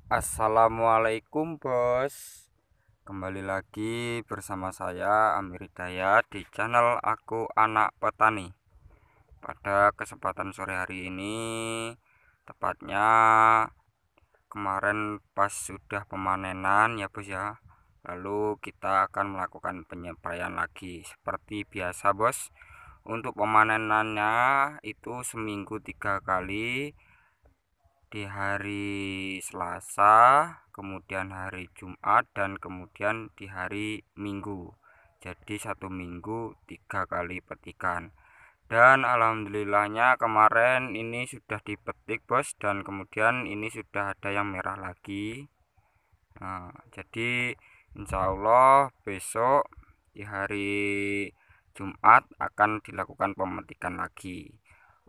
Assalamualaikum bos. Kembali lagi bersama saya Amir Hidayat di channel Aku Anak Petani. Pada kesempatan sore hari ini, tepatnya kemarin pas sudah pemanenan ya bos ya. Lalu kita akan melakukan penyampaian lagi seperti biasa bos. Untuk pemanenannya itu seminggu 3 kali, di hari Selasa, kemudian hari Jumat, dan kemudian di hari Minggu. Jadi satu minggu 3 kali petikan. Dan alhamdulillahnya kemarin ini sudah dipetik bos, dan kemudian ini sudah ada yang merah lagi. Nah, jadi insya Allah besok di hari Jumat akan dilakukan pemetikan lagi.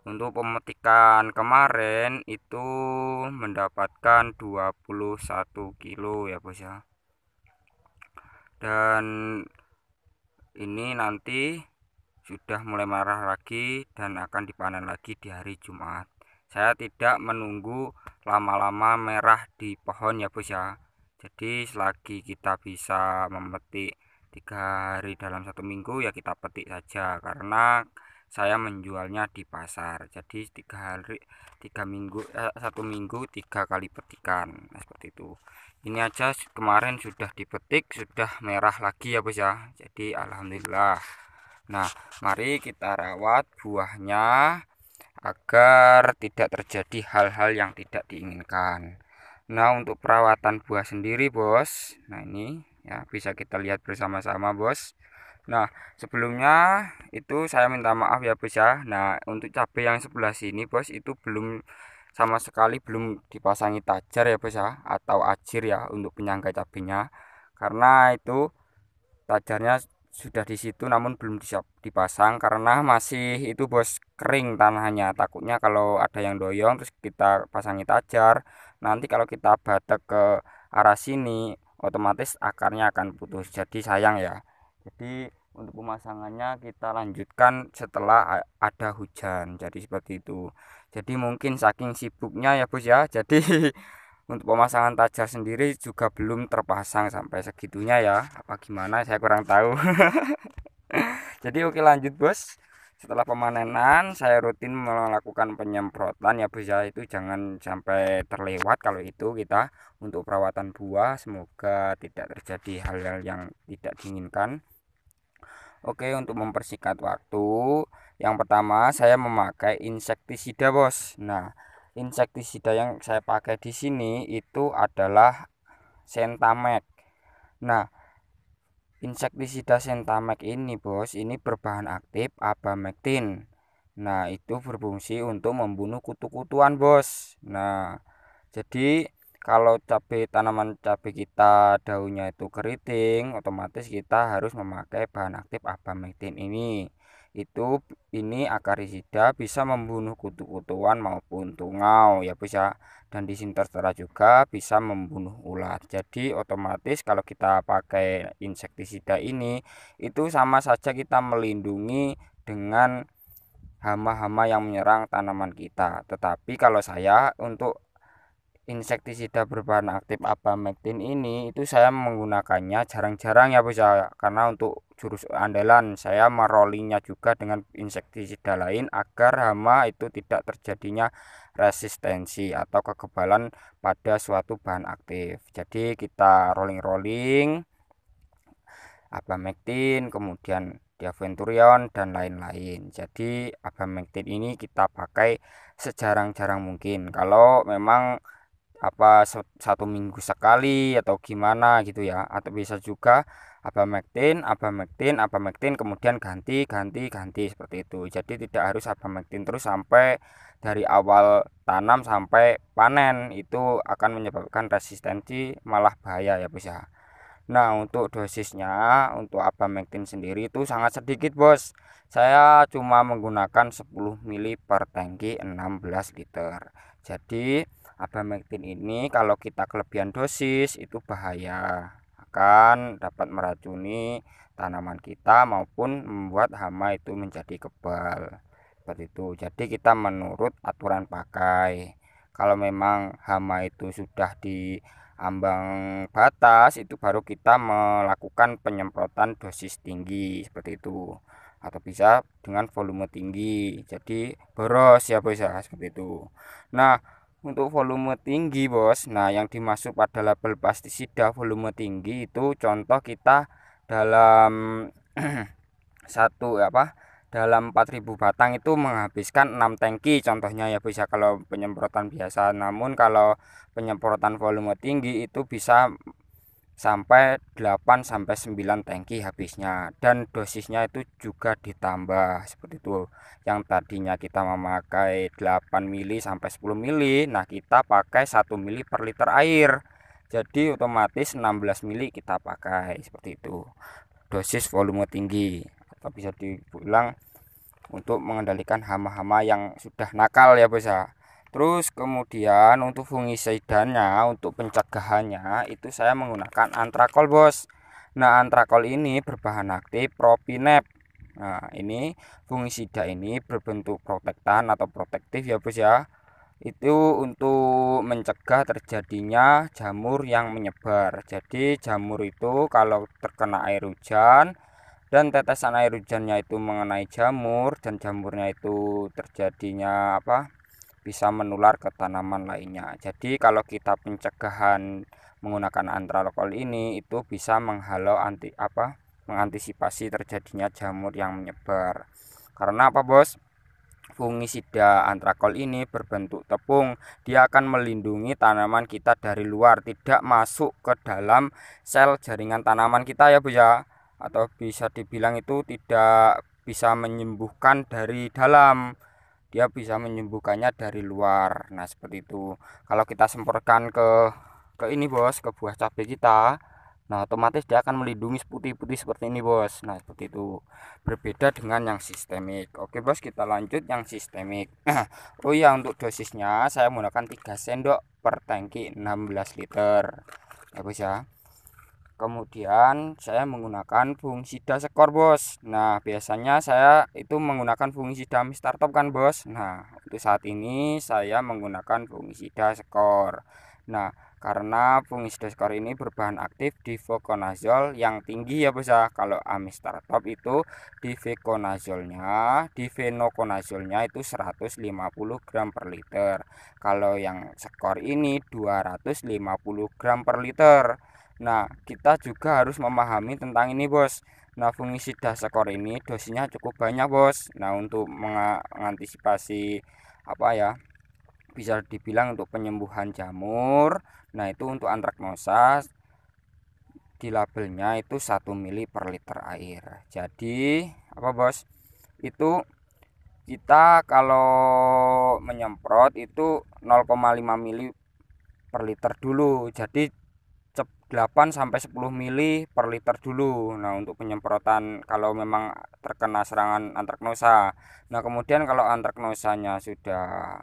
Untuk pemetikan kemarin itu mendapatkan 21 kilo ya bos ya. Dan ini nanti sudah mulai merah lagi dan akan dipanen lagi di hari Jumat. Saya tidak menunggu lama-lama merah di pohon ya bos ya. Jadi selagi kita bisa memetik 3 hari dalam satu minggu ya kita petik saja, karena saya menjualnya di pasar. Jadi 1 minggu 3 kali petikan. Nah, seperti itu. Ini aja kemarin sudah dipetik, sudah merah lagi ya bos ya. Jadi alhamdulillah. Nah, mari kita rawat buahnya agar tidak terjadi hal-hal yang tidak diinginkan. Nah, untuk perawatan buah sendiri bos, nah ini ya bisa kita lihat bersama-sama bos. Nah, sebelumnya itu saya minta maaf ya bos ya. Nah, untuk cabai yang sebelah sini bos itu belum sama sekali belum dipasangi tajar ya bos ya, atau ajir ya untuk penyangga cabainya. Karena itu tajarnya sudah di situ namun belum dipasang karena masih itu bos kering tanahnya. Takutnya kalau ada yang doyong terus kita pasangi tajar, nanti kalau kita batek ke arah sini otomatis akarnya akan putus, jadi sayang ya. Jadi untuk pemasangannya kita lanjutkan setelah ada hujan, jadi seperti itu. Jadi mungkin saking sibuknya ya bos ya, jadi untuk pemasangan tajar sendiri juga belum terpasang sampai segitunya ya. Apa gimana saya kurang tahu. Jadi oke lanjut bos. Setelah pemanenan saya rutin melakukan penyemprotan ya bos ya. Itu jangan sampai terlewat kalau itu kita untuk perawatan buah. Semoga tidak terjadi hal-hal yang tidak diinginkan. Oke, untuk mempersingkat waktu, yang pertama saya memakai insektisida bos. Nah, insektisida yang saya pakai di sini itu adalah Sentamek. Nah, insektisida Sentamek ini bos, ini berbahan aktif abamectin. Nah, itu berfungsi untuk membunuh kutu-kutuan bos. Nah, jadi kalau tanaman cabai kita daunnya itu keriting, otomatis kita harus memakai bahan aktif abamectin ini. Ini akarisida bisa membunuh kutu-kutuan maupun tungau ya bos ya. Dan di sini tertera juga bisa membunuh ulat. Jadi otomatis kalau kita pakai insektisida ini itu sama saja kita melindungi dengan hama-hama yang menyerang tanaman kita. Tetapi kalau saya untuk insektisida berbahan aktif abamectin ini itu saya menggunakannya jarang-jarang ya bos ya, karena untuk jurus andalan saya merollingnya juga dengan insektisida lain agar hama itu tidak terjadinya resistensi atau kekebalan pada suatu bahan aktif. Jadi kita rolling-rolling abamectin, kemudian diaventurion dan lain-lain. Jadi abamectin ini kita pakai sejarang-jarang mungkin. Kalau memang 1 minggu sekali atau gimana gitu ya, atau bisa juga abamectin abamectin abamectin kemudian ganti ganti ganti seperti itu. Jadi tidak harus abamectin terus sampai dari awal tanam sampai panen, itu akan menyebabkan resistensi, malah bahaya ya bos ya. Nah, untuk dosisnya untuk abamectin sendiri itu sangat sedikit bos. Saya cuma menggunakan 10 ml per tangki 16 liter. Jadi abamectin ini kalau kita kelebihan dosis itu bahaya, akan dapat meracuni tanaman kita maupun membuat hama itu menjadi kebal seperti itu. Jadi kita menurut aturan pakai. Kalau memang hama itu sudah di ambang batas, itu baru kita melakukan penyemprotan dosis tinggi seperti itu, atau bisa dengan volume tinggi, jadi boros ya bos ya, seperti itu. Nah, untuk volume tinggi bos, nah yang dimaksud pada label pestisida volume tinggi itu contoh kita dalam satu apa, dalam 4.000 batang itu menghabiskan 6 tangki contohnya ya bisa kalau penyemprotan biasa. Namun kalau penyemprotan volume tinggi itu bisa sampai 8 sampai 9 tangki habisnya, dan dosisnya itu juga ditambah seperti itu. Yang tadinya kita memakai 8 mili sampai 10 mili, nah kita pakai 1 mili per liter air. Jadi otomatis 16 mili kita pakai seperti itu. Dosis volume tinggi, atau bisa dibilang untuk mengendalikan hama-hama yang sudah nakal ya bos ya. Terus kemudian untuk fungisidanya, untuk pencegahannya itu saya menggunakan antrakol bos. Nah, antrakol ini berbahan aktif propinep. Nah, ini fungisida ini berbentuk protektan atau protektif ya bos ya. Itu untuk mencegah terjadinya jamur yang menyebar. Jadi jamur itu kalau terkena air hujan dan tetesan air hujannya itu mengenai jamur, dan jamurnya itu terjadinya apa, bisa menular ke tanaman lainnya. Jadi kalau kita pencegahan menggunakan antrakol ini itu bisa menghalau mengantisipasi terjadinya jamur yang menyebar. Karena apa bos? Fungisida antrakol ini berbentuk tepung, dia akan melindungi tanaman kita dari luar, tidak masuk ke dalam sel jaringan tanaman kita ya bu ya, atau bisa dibilang itu tidak bisa menyembuhkan dari dalam, dia bisa menyembuhkannya dari luar. Nah seperti itu. Kalau kita semprotkan ke ini bos, ke buah cabai kita, nah otomatis dia akan melindungi putih-putih seperti ini bos. Nah seperti itu, berbeda dengan yang sistemik. Oke bos, kita lanjut yang sistemik. Oh iya, untuk dosisnya saya menggunakan 3 sendok per tangki 16 liter ya bos ya. Kemudian saya menggunakan fungisida skor bos. Nah biasanya saya itu menggunakan fungisida Startop kan bos. Nah untuk saat ini saya menggunakan fungisida skor. Nah karena fungisida skor ini berbahan aktif difluconazole yang tinggi ya bos ya. Kalau Amistartop itu difenoconazolnya itu 150 gram per liter. Kalau yang skor ini 250 gram per liter. Nah, kita juga harus memahami tentang ini, Bos. Nah, fungisida skor ini dosisnya cukup banyak, Bos. Nah, untuk mengantisipasi apa ya? Bisa dibilang untuk penyembuhan jamur. Nah, itu untuk antraknosa di labelnya itu 1 mili per liter air. Jadi, apa, Bos? Itu kita kalau menyemprot itu 0,5 mili per liter dulu. Jadi 8 sampai 10 mili per liter dulu. Nah, untuk penyemprotan kalau memang terkena serangan antraknosa. Nah, kemudian kalau antraknosanya sudah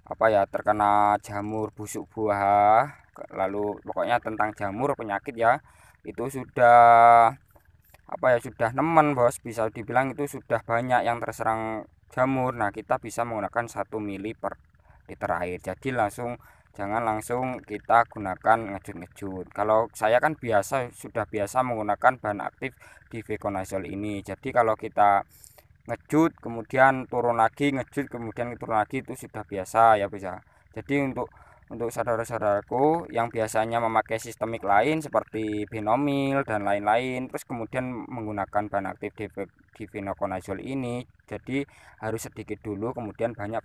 apa ya, terkena jamur busuk buah, lalu pokoknya tentang jamur penyakit ya, itu sudah apa ya, sudah nemen bos, bisa dibilang itu sudah banyak yang terserang jamur. Nah kita bisa menggunakan 1 mili per liter air, jadi jangan langsung kita gunakan ngejut-ngejut. Kalau saya kan sudah biasa menggunakan bahan aktif difluconazole ini, jadi kalau kita ngejut kemudian turun lagi, ngejut kemudian turun lagi, itu sudah biasa ya bisa. Jadi untuk saudara-saudaraku yang biasanya memakai sistemik lain seperti binomil dan lain-lain, terus kemudian menggunakan bahan aktif difenoconazole ini, jadi harus sedikit dulu kemudian banyak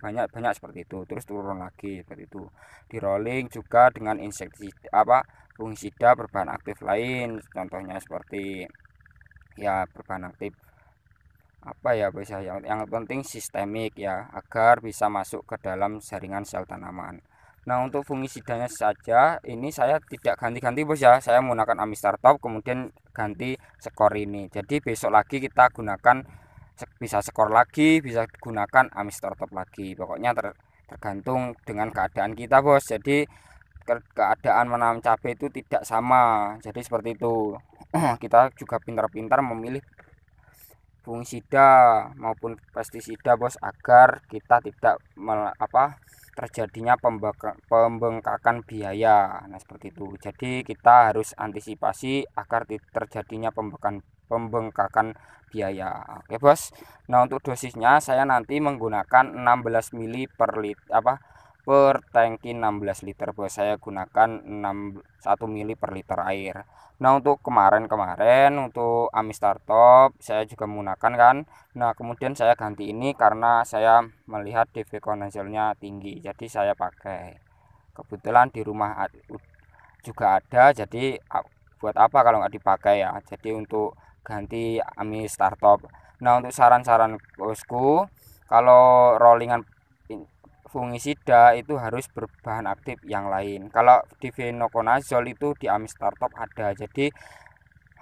seperti itu, terus turun lagi seperti itu. Di rolling juga dengan insektisida fungisida berbahan aktif lain, contohnya seperti ya berbahan aktif apa ya bisa, yang penting sistemik ya, agar bisa masuk ke dalam jaringan sel tanaman. Nah untuk fungisidanya saja ini saya tidak ganti-ganti bos ya, saya menggunakan Amistartop kemudian ganti skor ini, jadi besok lagi kita gunakan, bisa skor lagi, bisa gunakan Amistartop lagi, pokoknya tergantung dengan keadaan kita bos. Jadi keadaan menanam cabai itu tidak sama, jadi seperti itu. Kita juga pintar-pintar memilih fungisida maupun pestisida bos, agar kita tidak terjadinya pembengkakan biaya. Nah, seperti itu. Jadi kita harus antisipasi agar terjadinya pembengkakan biaya. Oke, Bos. Nah, untuk dosisnya saya nanti menggunakan 16 mili per tangki 16 liter, Bos. Saya gunakan 1 mili per liter air. Nah, untuk kemarin untuk Amis Startop saya juga menggunakan kan. Nah, kemudian saya ganti ini karena saya melihat dv kondensernya tinggi, jadi saya pakai. Kebetulan di rumah juga ada, jadi buat apa kalau nggak dipakai ya. Jadi untuk ganti Amis Startop. Nah, untuk saran-saran bosku, kalau rollingan fungisida itu harus berbahan aktif yang lain. Kalau difenoconazole itu di Amis Startop ada, jadi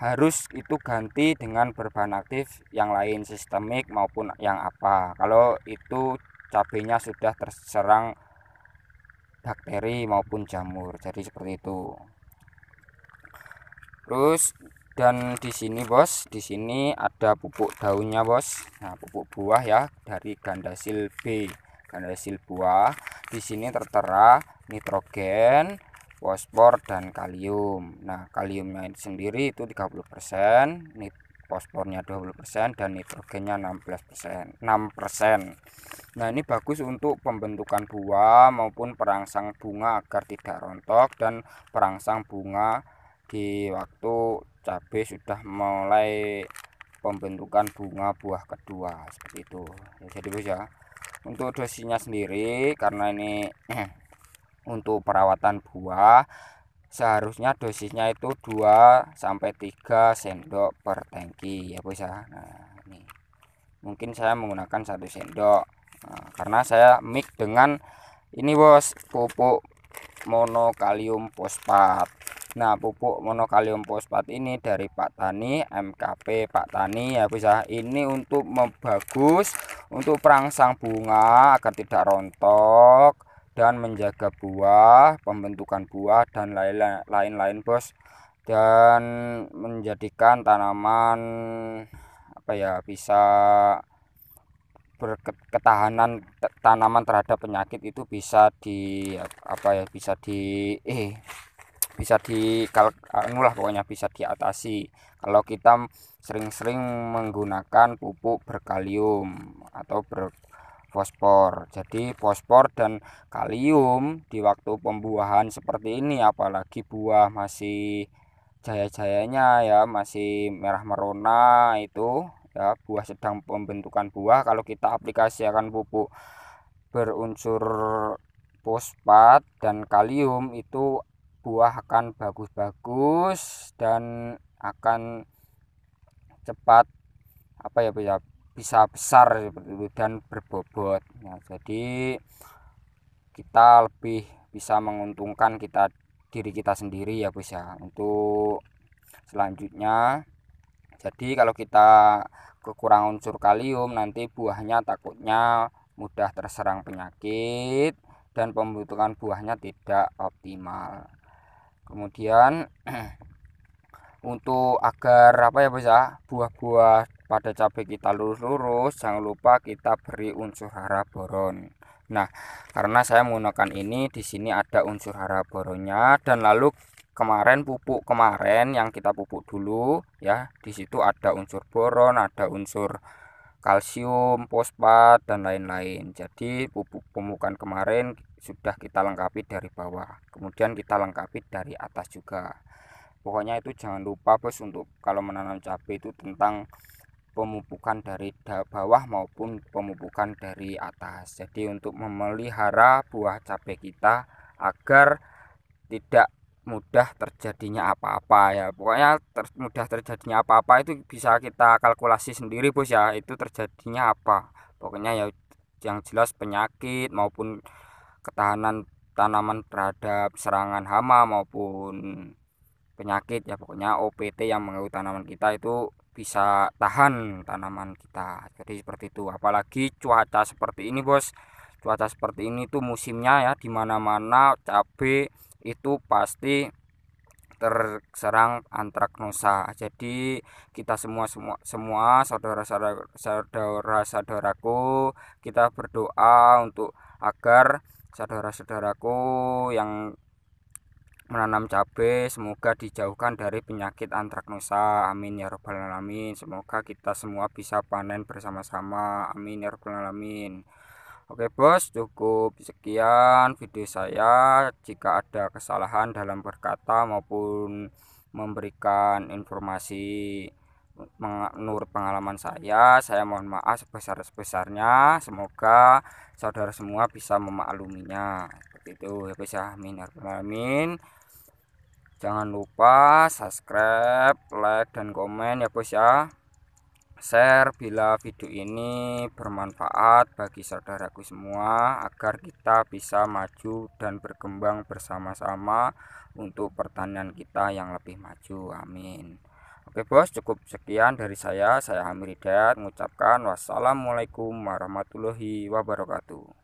harus itu ganti dengan berbahan aktif yang lain, sistemik maupun yang apa. Kalau itu cabenya sudah terserang bakteri maupun jamur, jadi seperti itu. Terus dan di sini Bos, di sini ada pupuk daunnya Bos. Nah, pupuk buah ya dari Gandasil B, Gandasil buah. Di sini tertera nitrogen, fosfor dan kalium. Nah, kaliumnya sendiri itu 30%, fosfornya 20% dan nitrogennya 6%. Nah, ini bagus untuk pembentukan buah maupun perangsang bunga agar tidak rontok dan perangsang bunga di waktu cabai sudah mulai pembentukan bunga buah kedua, seperti itu. Jadi Bos ya, untuk dosisnya sendiri karena ini untuk perawatan buah seharusnya dosisnya itu 2 sampai 3 sendok per tangki ya Bos ya. Nah, ini mungkin saya menggunakan 1 sendok. Nah, karena saya mix dengan ini Bos, pupuk monokalium fosfat. Nah, pupuk monokalium fosfat ini dari Pak Tani, MKP Pak Tani ya Bos ya. Ini untuk bagus untuk perangsang bunga agar tidak rontok dan menjaga buah, pembentukan buah dan lain-lain Bos. Dan menjadikan tanaman bisa ketahanan tanaman terhadap penyakit itu bisa pokoknya bisa diatasi kalau kita sering-sering menggunakan pupuk berkalium atau berfosfor. Jadi fosfor dan kalium di waktu pembuahan seperti ini, apalagi buah masih jaya-jayanya ya, masih merah merona, itu ya buah sedang pembentukan buah, kalau kita aplikasikan pupuk berunsur fosfat dan kalium itu buah akan bagus-bagus dan akan cepat bisa besar seperti itu dan berbobot. Nah, jadi kita lebih bisa menguntungkan diri kita sendiri ya Bos ya. Untuk selanjutnya, jadi kalau kita kekurangan unsur kalium nanti buahnya takutnya mudah terserang penyakit dan pembentukan buahnya tidak optimal. Kemudian untuk agar Bos ya, buah-buah pada cabai kita lurus-lurus, jangan lupa kita beri unsur hara boron. Nah, karena saya menggunakan ini, di sini ada unsur hara boronnya, dan lalu pupuk kemarin yang kita pupuk dulu ya, di situ ada unsur boron, ada unsur kalsium, fosfat dan lain-lain. Jadi pupuk pemukan kemarin sudah kita lengkapi dari bawah, kemudian kita lengkapi dari atas juga. Pokoknya itu jangan lupa Bos, untuk kalau menanam cabai itu tentang pemupukan dari bawah maupun pemupukan dari atas. Jadi untuk memelihara buah cabai kita agar tidak mudah terjadinya apa-apa ya. Pokoknya mudah terjadinya apa-apa itu bisa kita kalkulasi sendiri Bos ya, itu terjadinya apa. Pokoknya ya yang jelas penyakit maupun ketahanan tanaman terhadap serangan hama maupun penyakit ya, pokoknya OPT yang mengganggu tanaman kita itu bisa tahan tanaman kita. Jadi seperti itu, apalagi cuaca seperti ini Bos. Cuaca seperti ini tuh musimnya ya, dimana-mana cabai itu pasti terserang antraknosa. Jadi kita semua saudara-saudaraku, kita berdoa untuk agar saudara-saudaraku yang menanam cabai semoga dijauhkan dari penyakit antraknosa, amin ya robbal alamin. Semoga kita semua bisa panen bersama-sama, amin ya robbal alamin. Oke bos, cukup sekian video saya. Jika ada kesalahan dalam berkata maupun memberikan informasi menurut pengalaman saya mohon maaf sebesar-besarnya. Semoga saudara semua bisa memakluminya. Seperti itu ya bos ya, amin ya rabbal alamin. Jangan lupa subscribe, like, dan komen ya bos ya. Share bila video ini bermanfaat bagi saudaraku semua agar kita bisa maju dan berkembang bersama-sama untuk pertanian kita yang lebih maju, amin. Oke bos, cukup sekian dari saya Amir Hidayat mengucapkan wassalamualaikum warahmatullahi wabarakatuh.